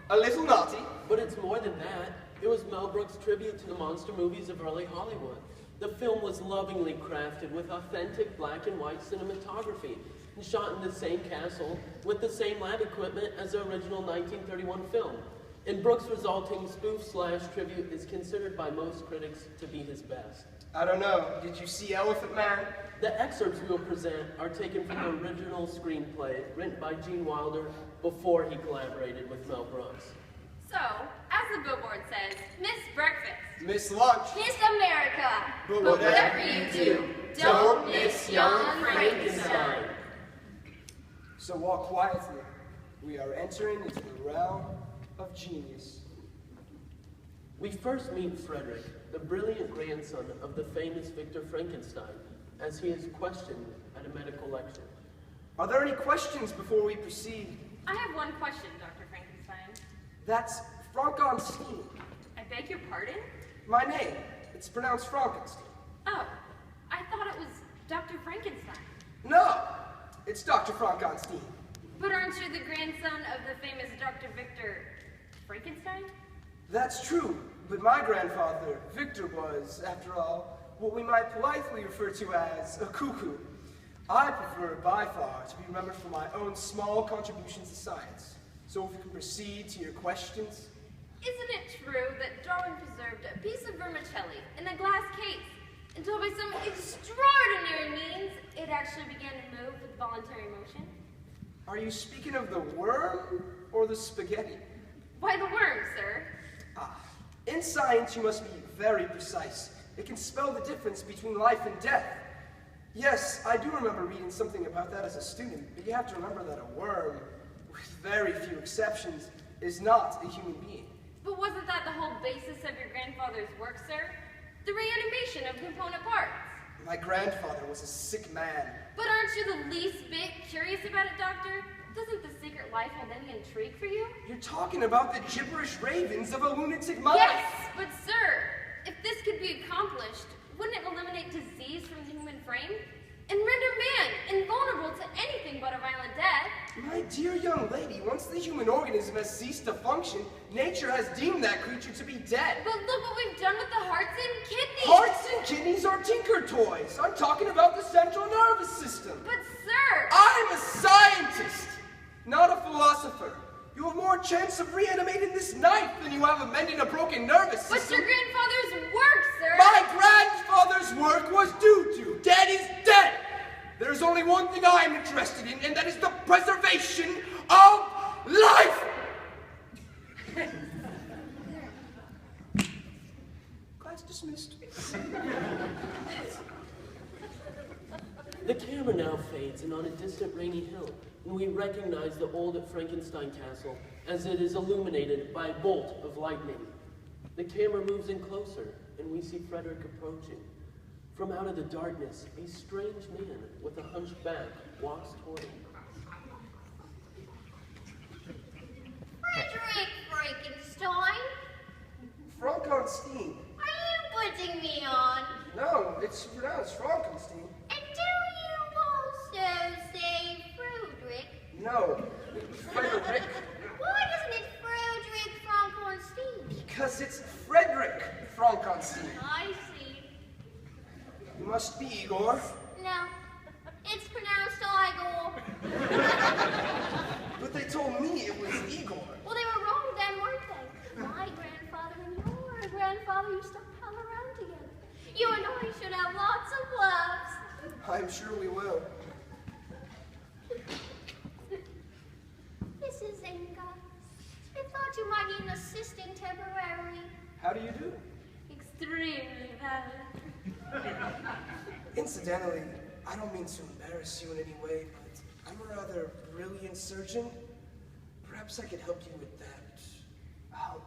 A little naughty. But it's more than that. It was Mel Brooks' tribute to the monster movies of early Hollywood. The film was lovingly crafted with authentic black and white cinematography and shot in the same castle with the same lab equipment as the original 1931 film. And Brooks' resulting spoof/tribute is considered by most critics to be his best. I don't know. Did you see Elephant Man? The excerpts we will present are taken from the original screenplay written by Gene Wilder before he collaborated with Mel Brooks. So, as the billboard says, Miss Breakfast, Miss Lunch, Miss America, but whatever you do, don't miss young Frankenstein. So walk quietly. We are entering into the realm of genius. We first meet Frederick, the brilliant grandson of the famous Victor Frankenstein, as he is questioned at a medical lecture. Are there any questions before we proceed? I have one question, Dr. Frankenstein. That's Frankenstein. I beg your pardon? My name. It's pronounced Frankenstein. Oh, I thought it was Dr. Frankenstein. No, it's Dr. Frankenstein. But aren't you the grandson of the famous Dr. Victor Frankenstein? That's true, but my grandfather, Victor, was, after all, what we might politely refer to as a cuckoo. I prefer, by far, to be remembered for my own small contributions to science. So if we can proceed to your questions. Isn't it true that Darwin preserved a piece of vermicelli in a glass case until by some extraordinary means it actually began to move with voluntary motion? Are you speaking of the worm or the spaghetti? Why the worm, sir? In science, you must be very precise. It can spell the difference between life and death. Yes, I do remember reading something about that as a student, but you have to remember that a worm, with very few exceptions, is not a human being. But wasn't that the whole basis of your grandfather's work, sir? The reanimation of component parts. My grandfather was a sick man. But aren't you the least bit curious about it, Doctor? Doesn't the secret life hold any intrigue for you? You're talking about the gibberish ravings of a lunatic mind. Yes, but sir, if this could be accomplished, wouldn't it eliminate disease from the human frame? And render man invulnerable to anything but a violent death? My dear young lady, once the human organism has ceased to function, nature has deemed that creature to be dead. But look what we've done with the hearts and kidneys! Hearts and kidneys are tinker toys. I'm talking about the central nervous system. But sir! I'm a scientist, not a philosopher. You have more chance of reanimating this knife than you have of mending a broken nervous system. But your grandfather's work, sir! My grandfather's work was due to. Dead is dead. There's only one thing I'm interested in, and that is the preservation of life. Class dismissed. The camera now fades in on a distant rainy hill, and we recognize the old Frankenstein castle as it is illuminated by a bolt of lightning. The camera moves in closer, and we see Frederick approaching. From out of the darkness, a strange man with a hunched back walks toward him. Frederick Frankenstein? Frankenstein. Are you putting me on? No, it's pronounced Frankenstein. And do you also say Frederick? No, Frederick. Why isn't it Frederick Frankenstein? Because it's Frederick Frankenstein. I see. You must be Igor. No, it's pronounced Igor. But they told me it was Igor. Well, they were wrong then, weren't they? My grandfather and your grandfather used to pal around together. You and I should have lots of laughs. I'm sure we will. Mrs. Inga, I thought you might need an assistant temporarily. How do you do? Extremely well. Incidentally, I don't mean to embarrass you in any way, but I'm a rather brilliant surgeon. Perhaps I could help you with that hump.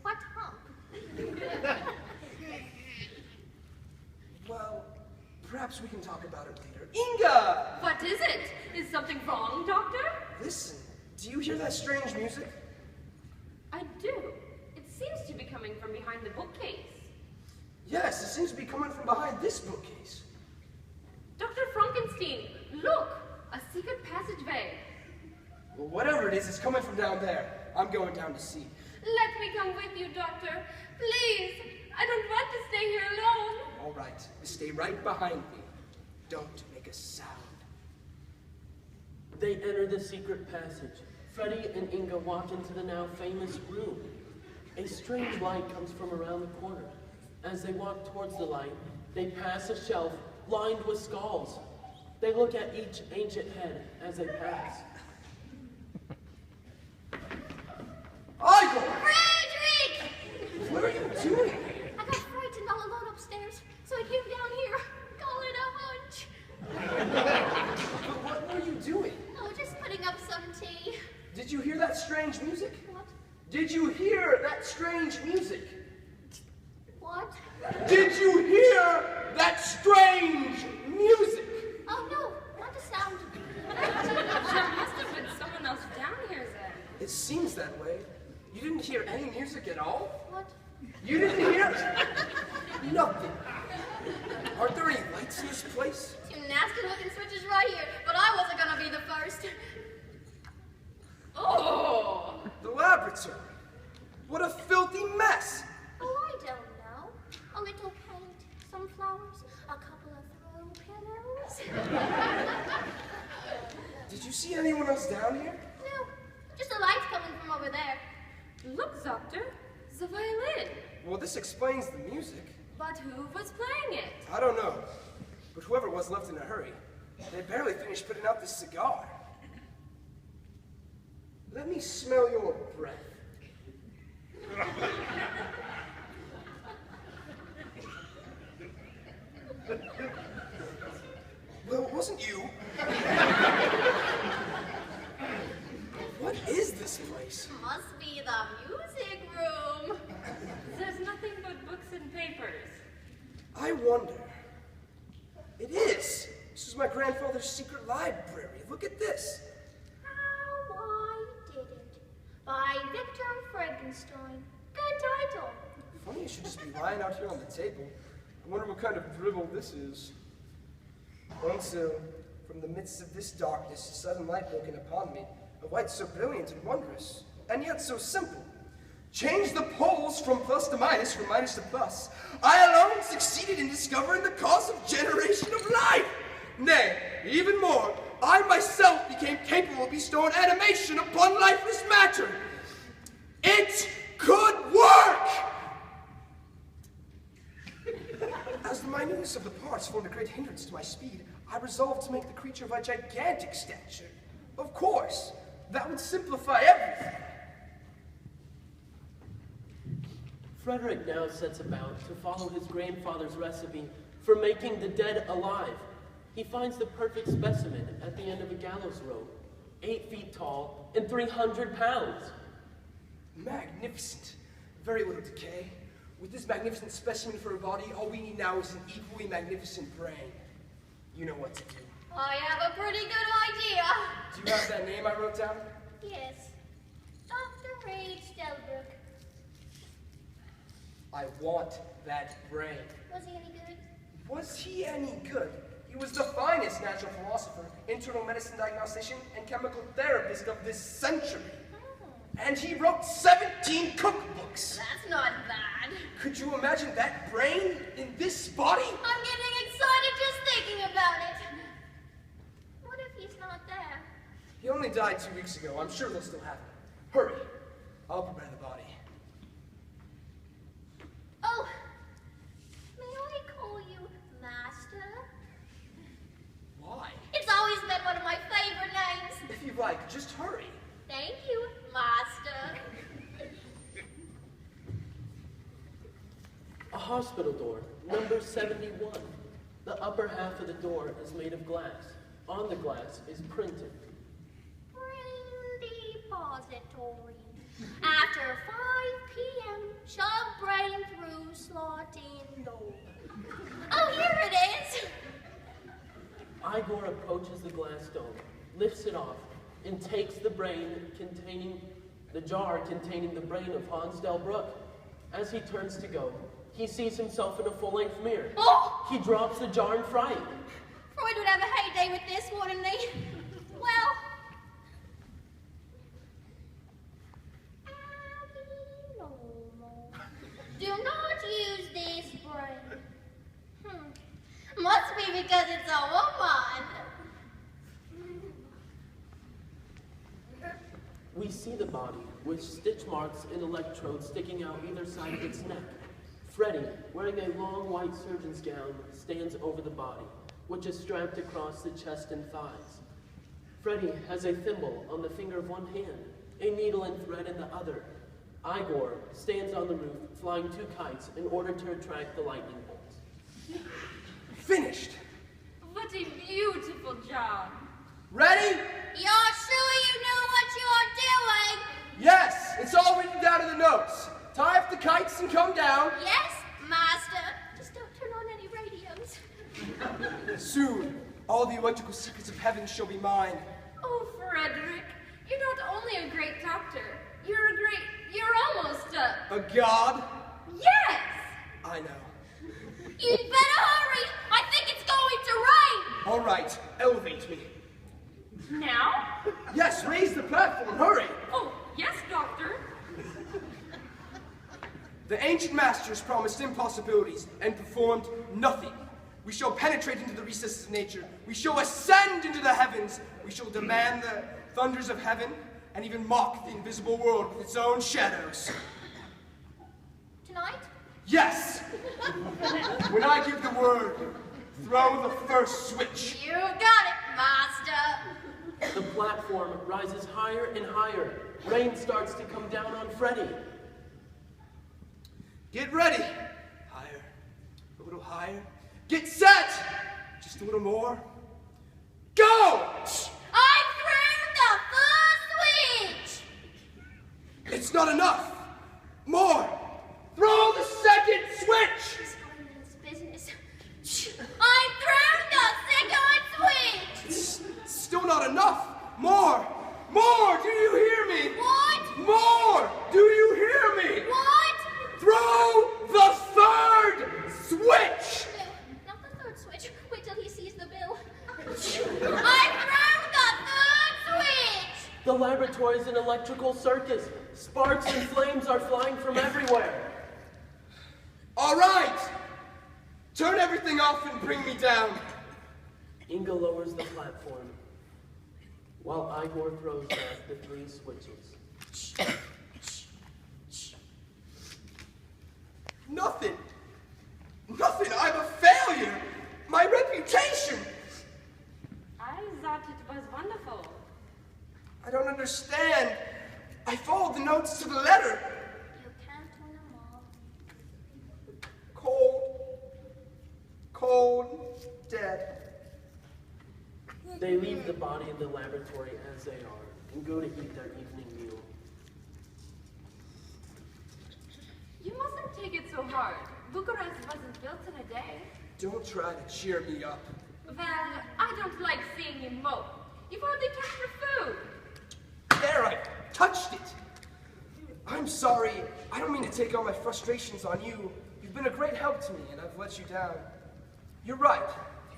What hump? Well, perhaps we can talk about it later. Inga! What is it? Is something wrong, Doctor? Listen, do you hear that strange music? I do. It seems to be coming from behind the bookcase. Yes, it seems to be coming from behind this bookcase. Dr. Frankenstein, look! A secret passageway. Well, whatever it is, it's coming from down there. I'm going down to see. Let me come with you, Doctor. Please. I don't want to stay here alone. All right, stay right behind me. Don't make a sound. They enter the secret passage. Freddy and Inga walk into the now famous room. A strange light comes from around the corner. As they walk towards the light, they pass a shelf lined with skulls. They look at each ancient head as they pass. Igor! Frederick! What are you doing? I got frightened all alone upstairs, so I came down here. Call it a hunch. But what were you doing? Oh, just putting up some tea. Did you hear that strange music? What? Did you hear that strange music? What? Did you hear that strange music? Oh, no, not the sound. There must have been someone else down here then. It seems that way. You didn't hear any music at all? What? You didn't hear nothing. Aren't there any lights in this place? Two nasty-looking switches right here, but I wasn't gonna be the first. Oh! The laboratory. What a filthy mess. Oh, I don't know. A little paint, some flowers, a couple of throw pillows. Did you see anyone else down here? No, just the lights coming from over there. Look, Doctor. The violin. Well, this explains the music. But who was playing it? I don't know. But whoever was left in a hurry. They barely finished putting out this cigar. Let me smell your breath. Well, it wasn't you. What is this place? Must be the music room. There's nothing but books and papers. I wonder. It is. This is my grandfather's secret library. Look at this. How I Did It by Victor Frankenstein. Good title. Funny it should just be lying out here on the table. I wonder what kind of drivel this is. Until, from the midst of this darkness, a sudden light broke in upon me, a light so brilliant and wondrous, and yet so simple. Change the poles from plus to minus, from minus to plus. I alone succeeded in discovering the cause of generation of life. Nay, even more, I myself became capable of bestowing animation upon lifeless matter. It could work! As the minuteness of the parts formed a great hindrance to my speed, I resolved to make the creature of a gigantic stature. Of course, that would simplify everything. Frederick now sets about to follow his grandfather's recipe for making the dead alive. He finds the perfect specimen at the end of a gallows rope, 8 feet tall and 300 pounds. Magnificent. Very little decay. With this magnificent specimen for a body, all we need now is an equally magnificent brain. You know what to do. I have a pretty good idea. Do you have that name I wrote down? Yes. Dr. Reed Stelbrook. I want that brain. Was he any good? Was he any good? He was the finest natural philosopher, internal medicine diagnostician, and chemical therapist of this century. And he wrote 17 cookbooks. That's not bad. Could you imagine that brain in this body? I'm getting excited just thinking about it. What if he's not there? He only died 2 weeks ago. I'm sure they'll still have him. Hurry. I'll prepare the body. Oh, may I call you Master? Why? It's always been one of my favorite names. If you like, just hurry. Thank you, Master. A hospital door, number 71. The upper half of the door is made of glass. On the glass is printed. Brain depository. After 5 p.m., shove brain through slot in door. Oh, here it is. Igor approaches the glass dome, lifts it off, and takes the jar containing the brain of Hans Delbruck. As he turns to go, he sees himself in a full-length mirror. Oh! He drops the jar in fright. Freud would have a heyday with this, wouldn't he? Well, We see the body, with stitch marks and electrodes sticking out either side of its neck. Freddy, wearing a long white surgeon's gown, stands over the body, which is strapped across the chest and thighs. Freddy has a thimble on the finger of one hand, a needle and thread in the other. Igor stands on the roof, flying 2 kites in order to attract the lightning bolts. Finished. What a beautiful job. Ready? You're sure you know what you're doing? Yes, it's all written down in the notes. Tie up the kites and come down. Yes, master. Just don't turn on any radios. Soon, all the electrical secrets of heaven shall be mine. Oh, Frederick, you're not only a great doctor, you're almost a... A god? Yes! I know. You'd better hurry. I think it's going to rain. All right, elevate me. Now? Yes, raise the platform, hurry. Oh, yes, doctor. The ancient masters promised impossibilities and performed nothing. We shall penetrate into the recesses of nature. We shall ascend into the heavens. We shall demand the thunders of heaven and even mock the invisible world with its own shadows. Tonight? Yes! When I give the word, throw the first switch. You got it, master. The platform rises higher and higher. Rain starts to come down on Freddy. Get ready. Higher. A little higher. Get set! Just a little more. Go! I threw the first switch. It's not enough. More. Throw the second switch. It's business. I threw the second switch. It's still not enough. More. More. Do you hear me? What? More. Do you hear me? What? Throw the third switch. No, not the third switch. Wait till he sees the bill. I threw the third switch. The laboratory is an electrical circus. Sparks and flames are flying from everywhere. All right. Turn everything off and bring me down. Inga lowers the platform, while Igor throws back the 3 switches. Nothing. Nothing. I'm a failure. My reputation. I thought it was wonderful. I don't understand. I followed the notes to the letter. You can't win them all. Cold. Cold. Dead. They leave the body in the laboratory as they are and go to eat their evening meal. You mustn't take it so hard. Bucharest wasn't built in a day. Don't try to cheer me up. Well, I don't like seeing you mope. You've hardly touched your food. There, I touched it. I'm sorry. I don't mean to take all my frustrations on you. You've been a great help to me, and I've let you down. You're right.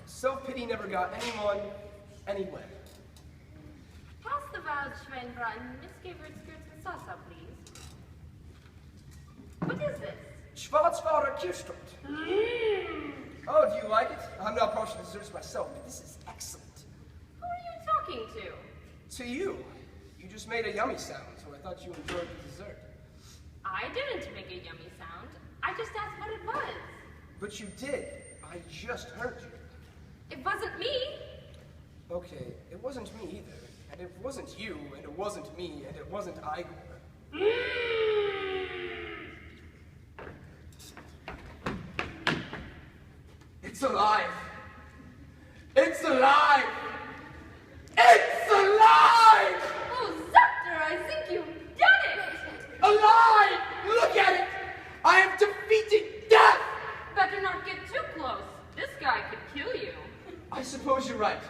Self-pity never got anyone anywhere. Pass the wild Schweinbrat and misfavored skirts and salsa, please. What is this? Schwarzwälder Kirschtorte. Oh, do you like it? I'm not partial to desserts myself, but this is excellent. Who are you talking to? To you. You just made a yummy sound, so I thought you enjoyed the dessert. I didn't make a yummy sound. I just asked what it was. But you did. I just heard you. It wasn't me. Okay, it wasn't me either. And it wasn't you, and it wasn't me, and it wasn't Igor. It's alive! It's alive! It's alive! Oh, Doctor, I think you've done it. Alive! Look at it! I have defeated death! Better not get too close. This guy could kill you. I suppose you're right.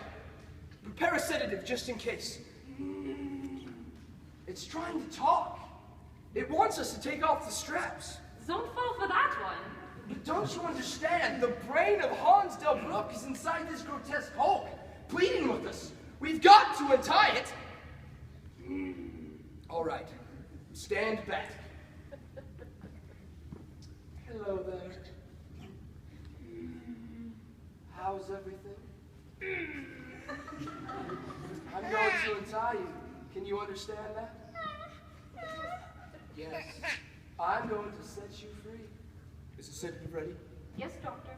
Prepare a sedative just in case. It's trying to talk. It wants us to take off the straps. Don't fall for that one. But don't you understand? The brain of Hans Del Brook is inside this grotesque Hulk, pleading with us. We've got to untie it. All right. Stand back. Hello there. How's everything? I'm going to untie you. Can you understand that? Yes. I'm going to set you free. Is the sedative ready? Yes, doctor.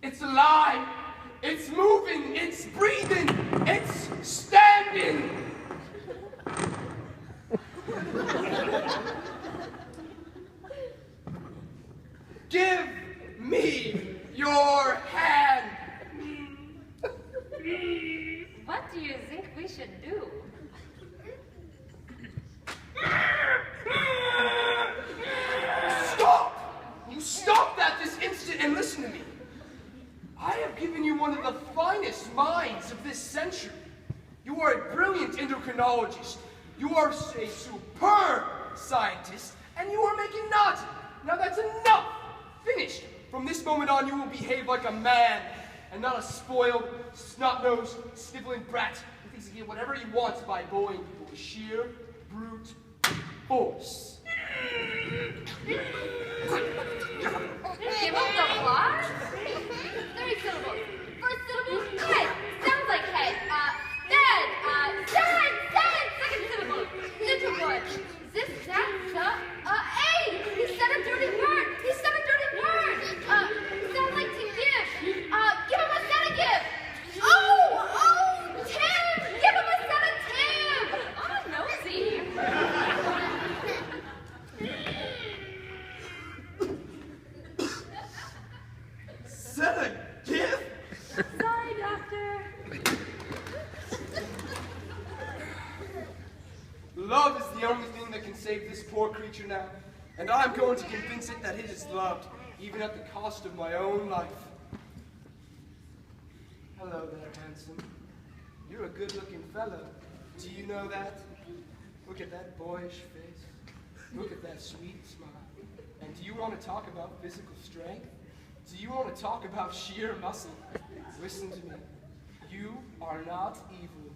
It's alive! It's moving! It's breathing! It's standing! Give me your hand! What do you think we should do? Stop! You stop that this instant and listen to me. I have given you one of the finest minds of this century. You are a brilliant endocrinologist. You are a superb scientist, and you are making nothing. Now that's enough. Finished. From this moment on, you will behave like a man, and not a spoiled, snot-nosed, sniveling brat who thinks he can get whatever he wants by bullying people with sheer, brute force. Give up the plot? 30 syllables. First syllable, head. Sounds like head. Dead. Dead. Second syllable, little one. This, that, hey! He said a dirty word. Sounds like to give. Give him a sedative. Oh, Tim! Give him a sedative. Oh, nosy. Sedative? Sorry, doctor. Love is the only thing that can save this poor creature now, and I'm going to convince it that it is loved, even at the cost of my own life. Hello there, handsome. You're a good-looking fellow. Do you know that? Look at that boyish face. Look at that sweet smile. And do you want to talk about physical strength? Do you want to talk about sheer muscle? Listen to me. You are not evil.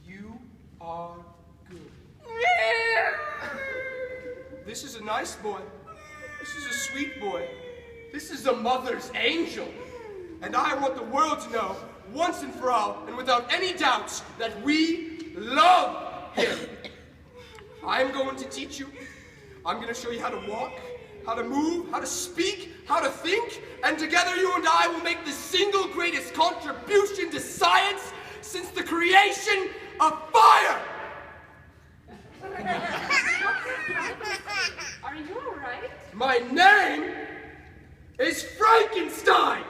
You are good. This is a nice boy. This is a sweet boy. This is a mother's angel. And I want the world to know, once and for all, and without any doubts, that we love him. I'm going to teach you. I'm going to show you how to walk, how to move, how to speak, how to think, and together you and I will make the single greatest contribution to science since the creation of fire! Are you all right? My name is Frankenstein!